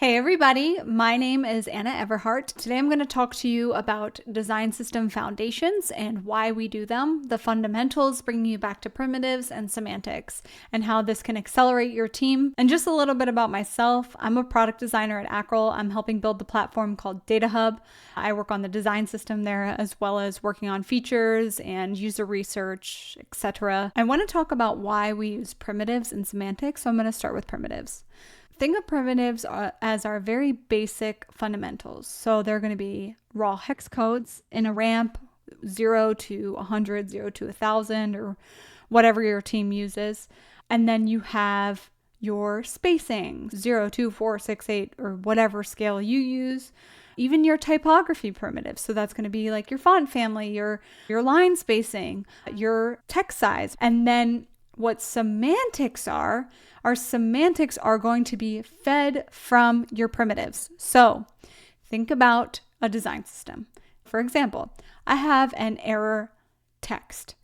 Hey everybody, my name is Anna Everhart. Today I'm going to talk to you about design system foundations and why we do them, the fundamentals, bringing you back to primitives and semantics, and how this can accelerate your team. And just a little bit about myself. I'm a product designer at Acryl. I'm helping build the platform called DataHub. I work on the design system there as well as working on features and user research, etc. I want to talk about why we use primitives and semantics, so I'm going to start with primitives. Think of primitives as our very basic fundamentals. So they're going to be raw hex codes in a ramp, 0 to 100, 0 to 1,000, or whatever your team uses. And then you have your spacing, 0, 2, 4, 6, 8, or whatever scale you use. Even your typography primitives. So that's going to be like your font family, your line spacing, your text size. And then what semantics are, our semantics are going to be fed from your primitives. So think about a design system. For example, I have an error text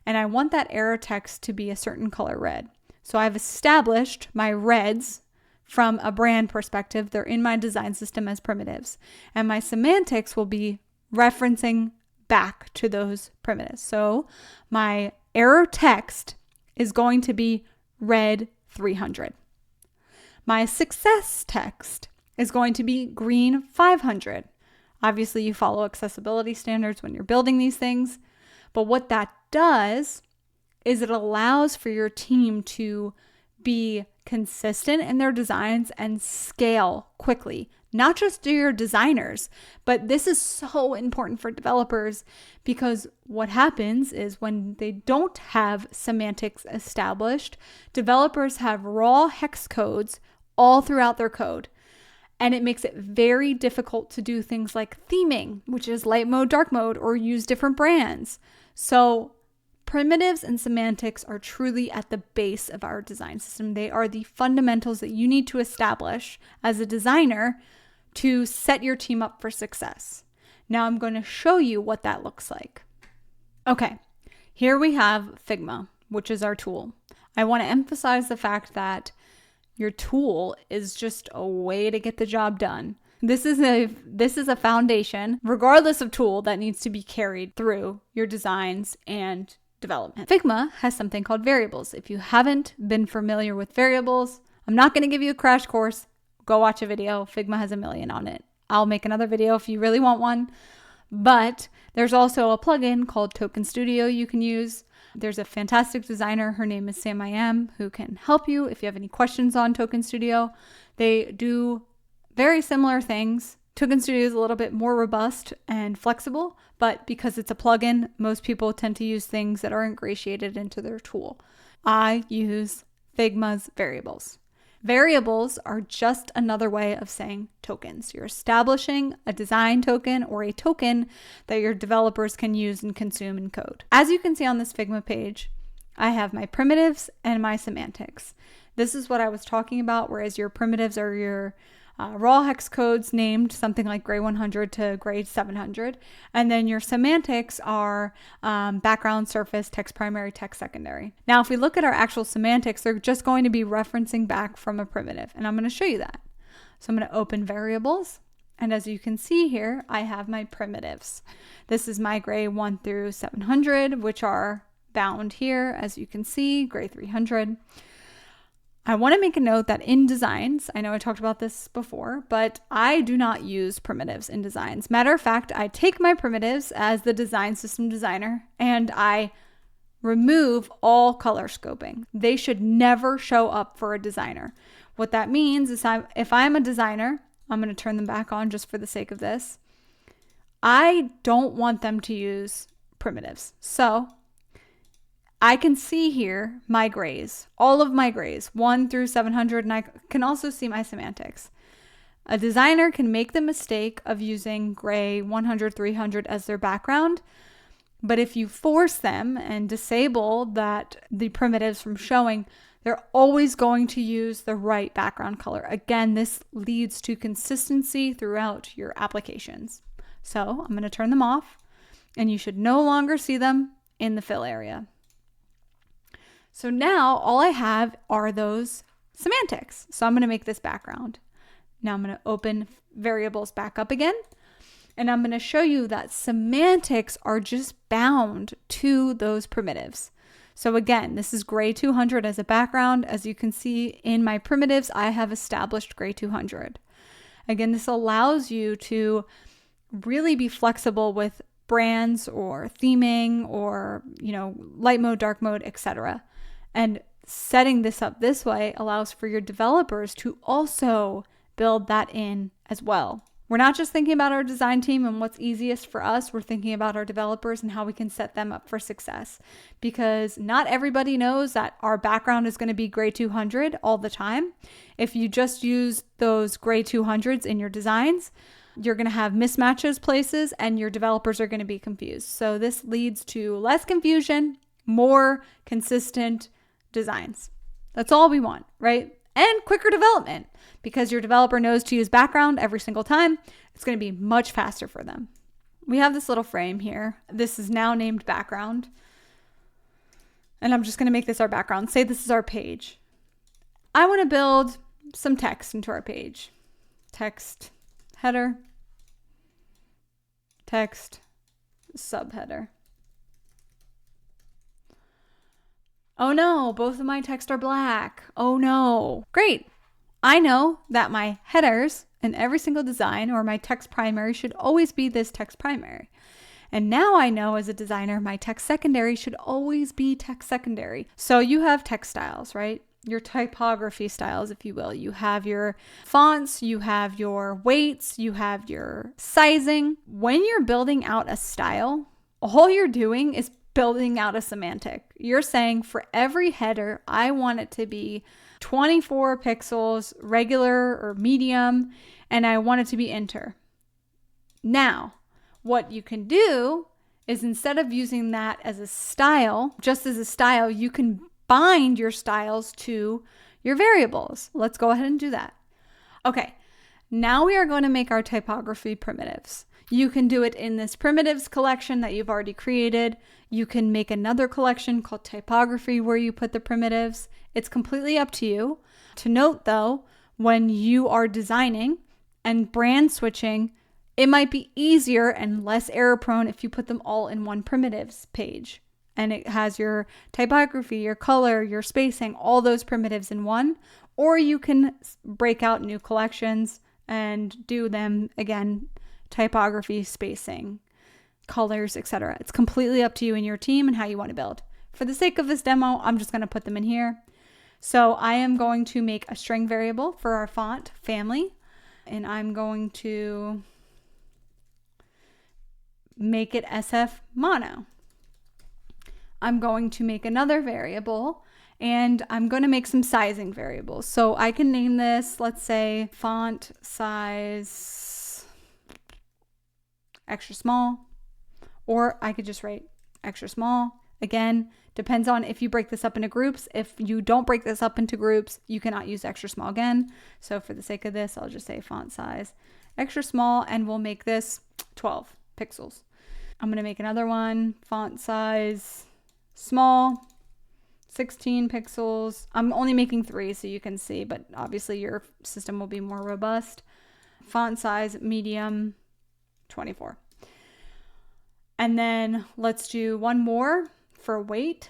and I want that error text to be a certain color red. So I've established my reds from a brand perspective. They're in my design system as primitives, and my semantics will be referencing back to those primitives. So my error text is going to be red 300. My success text is going to be green 500. Obviously, you follow accessibility standards when you're building these things, but what that does is it allows for your team to be consistent in their designs and scale quickly. Not just to your designers, but this is so important for developers, because what happens is when they don't have semantics established, developers have raw hex codes all throughout their code. And it makes it very difficult to do things like theming, which is light mode, dark mode, or use different brands. So primitives and semantics are truly at the base of our design system. They are the fundamentals that you need to establish as a designer to set your team up for success. Now I'm going to show you what that looks like. Okay, here we have Figma, which is our tool. I want to emphasize the fact that your tool is just a way to get the job done. This is a foundation, regardless of tool, that needs to be carried through your designs and development. Figma has something called variables. If you haven't been familiar with variables, I'm not going to give you a crash course. Go watch a video. Figma has a million on it. I'll make another video if you really want one. But there's also a plugin called Token Studio you can use. There's a fantastic designer. Her name is Sam I Am, who can help you if you have any questions on Token Studio. They do very similar things. Token Studio is a little bit more robust and flexible, but because it's a plugin, most people tend to use things that are ingratiated into their tool. I use Figma's variables. Variables are just another way of saying tokens. You're establishing a design token or a token that your developers can use and consume in code. As you can see on this Figma page, I have my primitives and my semantics. This is what I was talking about, whereas your primitives are your raw hex codes named something like gray 100 to gray 700. And then your semantics are background, surface, text primary, text secondary. Now, if we look at our actual semantics, they're just going to be referencing back from a primitive. And I'm going to show you that. So I'm going to open variables. And as you can see here, I have my primitives. This is my gray 1 through 700, which are bound here. As you can see, gray 300. I want to make a note that in designs, I know I talked about this before, but I do not use primitives in designs. Matter of fact, I take my primitives as the design system designer and I remove all color scoping. They should never show up for a designer. What that means is if I'm a designer, I'm going to turn them back on just for the sake of this. I don't want them to use primitives. So I can see here my grays, all of my grays, 1 through 700, and I can also see my semantics. A designer can make the mistake of using gray 100, 300 as their background, but if you force them and disable the primitives from showing, they're always going to use the right background color. Again, this leads to consistency throughout your applications. So I'm going to turn them off, and you should no longer see them in the fill area. So now all I have are those semantics. So I'm going to make this background. Now I'm going to open variables back up again. And I'm going to show you that semantics are just bound to those primitives. So again, this is gray 200 as a background. As you can see in my primitives, I have established gray 200. Again, this allows you to really be flexible with brands or theming or, light mode, dark mode, etc. And setting this up this way allows for your developers to also build that in as well. We're not just thinking about our design team and what's easiest for us. We're thinking about our developers and how we can set them up for success, because not everybody knows that our background is going to be gray 200 all the time. If you just use those gray 200s in your designs, you're going to have mismatches places and your developers are going to be confused. So this leads to less confusion, more consistent designs. That's all we want, right? And quicker development, because your developer knows to use background every single time. It's going to be much faster for them. We have this little frame here. This is now named background. And I'm just going to make this our background. Say this is our page. I want to build some text into our page. Text header, text subheader. Oh no, both of my texts are black. Oh no. Great. I know that my headers in every single design, or my text primary, should always be this text primary. And now I know as a designer, my text secondary should always be text secondary. So you have text styles, right? Your typography styles, if you will. You have your fonts, you have your weights, you have your sizing. When you're building out a style, all you're doing is building out a semantic. You're saying for every header, I want it to be 24 pixels, regular or medium, and I want it to be enter. Now, what you can do is, instead of using that as a style, just as a style, you can bind your styles to your variables. Let's go ahead and do that. Okay, now we are going to make our typography primitives. You can do it in this primitives collection that you've already created. You can make another collection called typography where you put the primitives. It's completely up to you. To note though, when you are designing and brand switching, it might be easier and less error prone if you put them all in one primitives page. And it has your typography, your color, your spacing, all those primitives in one. Or you can break out new collections and do them again, typography, spacing, colors, etc. It's completely up to you and your team and how you want to build. For the sake of this demo, I'm just going to put them in here. So I am going to make a string variable for our font family, and I'm going to make it SF mono. I'm going to make another variable, and I'm going to make some sizing variables. So I can name this, let's say, font size extra small, or I could just write extra small. Again, depends on if you break this up into groups. If you don't break this up into groups, you cannot use extra small again. So for the sake of this, I'll just say font size extra small, and we'll make this 12 pixels. I'm going to make another one, font size small, 16 pixels. I'm only making 3 so you can see, but obviously your system will be more robust. Font size medium, 24. And then let's do one more for weight.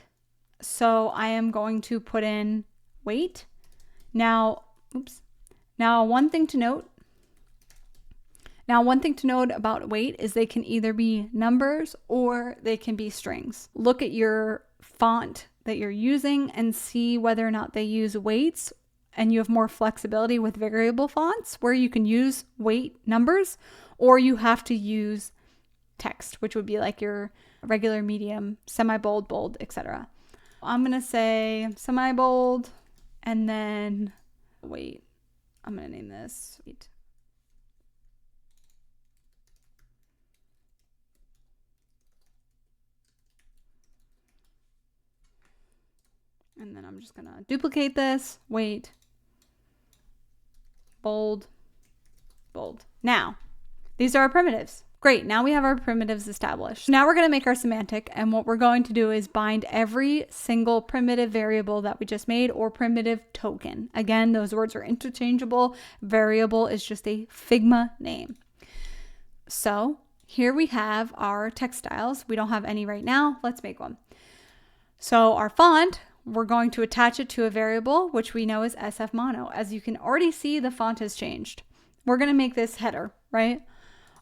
So I am going to put in weight. Now one thing to note about weight is they can either be numbers or they can be strings. Look at your font that you're using and see whether or not they use weights, and you have more flexibility with variable fonts where you can use weight numbers, or you have to use text, which would be like your regular, medium, semi-bold, bold, etc. I'm going to say semi-bold, and then weight. I'm going to name this weight. And then I'm just going to duplicate this, weight, bold, bold. Now, these are our primitives. Great, now we have our primitives established. Now we're going to make our semantic, and what we're going to do is bind every single primitive variable that we just made, or primitive token. Again, those words are interchangeable. Variable is just a Figma name. So here we have our text styles. We don't have any right now. Let's make one. So our font, we're going to attach it to a variable, which we know is SF Mono. As you can already see, the font has changed. We're going to make this header, right?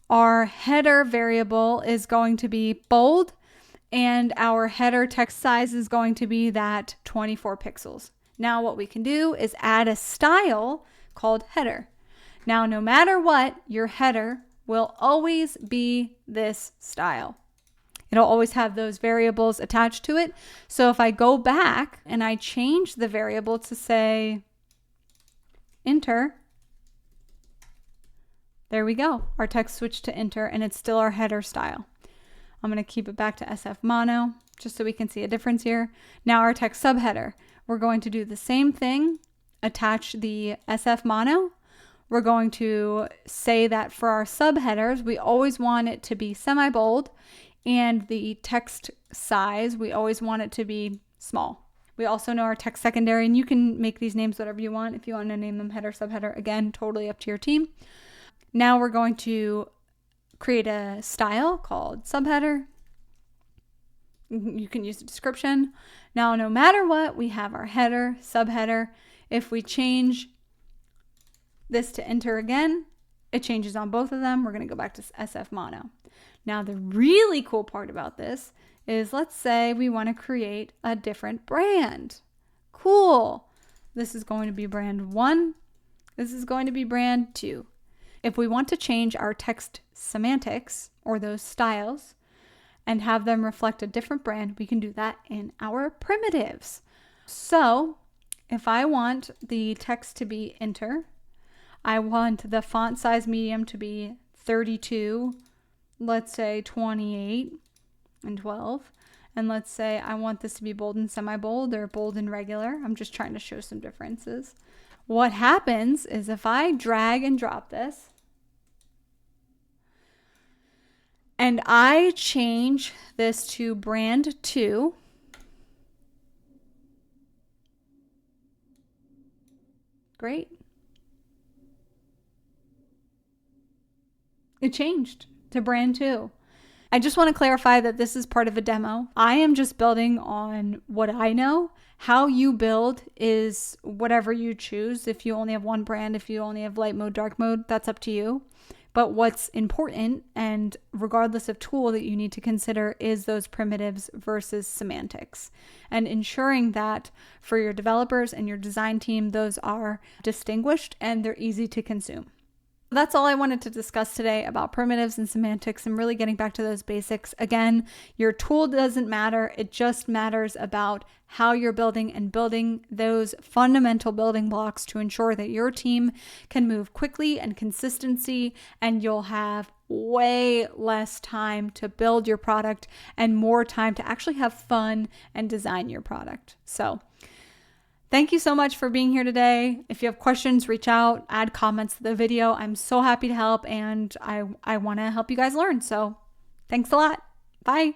Our header variable is going to be bold, and our header text size is going to be that 24 pixels. Now what we can do is add a style called header. Now, no matter what, your header will always be this style. It'll always have those variables attached to it. So if I go back and I change the variable to say enter, there we go. Our text switched to enter, and it's still our header style. I'm going to keep it back to SF Mono just so we can see a difference here. Now our text subheader, we're going to do the same thing, attach the SF Mono. We're going to say that for our subheaders, we always want it to be semi-bold, and the text size, we always want it to be small. We also know our text secondary, and you can make these names whatever you want. If you want to name them header, subheader, again, totally up to your team. Now we're going to create a style called subheader. You can use the description. Now, no matter what, we have our header, subheader. If we change this to enter again, it changes on both of them. We're going to go back to SF Mono. Now, the really cool part about this is, let's say we want to create a different brand. Cool. This is going to be brand 1. This is going to be brand 2. If we want to change our text semantics, or those styles, and have them reflect a different brand, we can do that in our primitives. So if I want the text to be enter, I want the font size medium to be 32, let's say 28 and 12. And let's say I want this to be bold and semi-bold, or bold and regular. I'm just trying to show some differences. What happens is if I drag and drop this, and I change this to brand 2, great. It changed to brand 2. I just want to clarify that this is part of a demo. I am just building on what I know. How you build is whatever you choose. If you only have one brand, if you only have light mode, dark mode, that's up to you. But what's important, and regardless of tool that you need to consider, is those primitives versus semantics, and ensuring that for your developers and your design team, those are distinguished and they're easy to consume. That's all I wanted to discuss today about primitives and semantics, and really getting back to those basics. Again, your tool doesn't matter. It just matters about how you're building, and building those fundamental building blocks to ensure that your team can move quickly and consistency, and you'll have way less time to build your product and more time to actually have fun and design your product. So thank you so much for being here today. If you have questions, reach out, add comments to the video. I'm so happy to help, and I want to help you guys learn. So thanks a lot. Bye.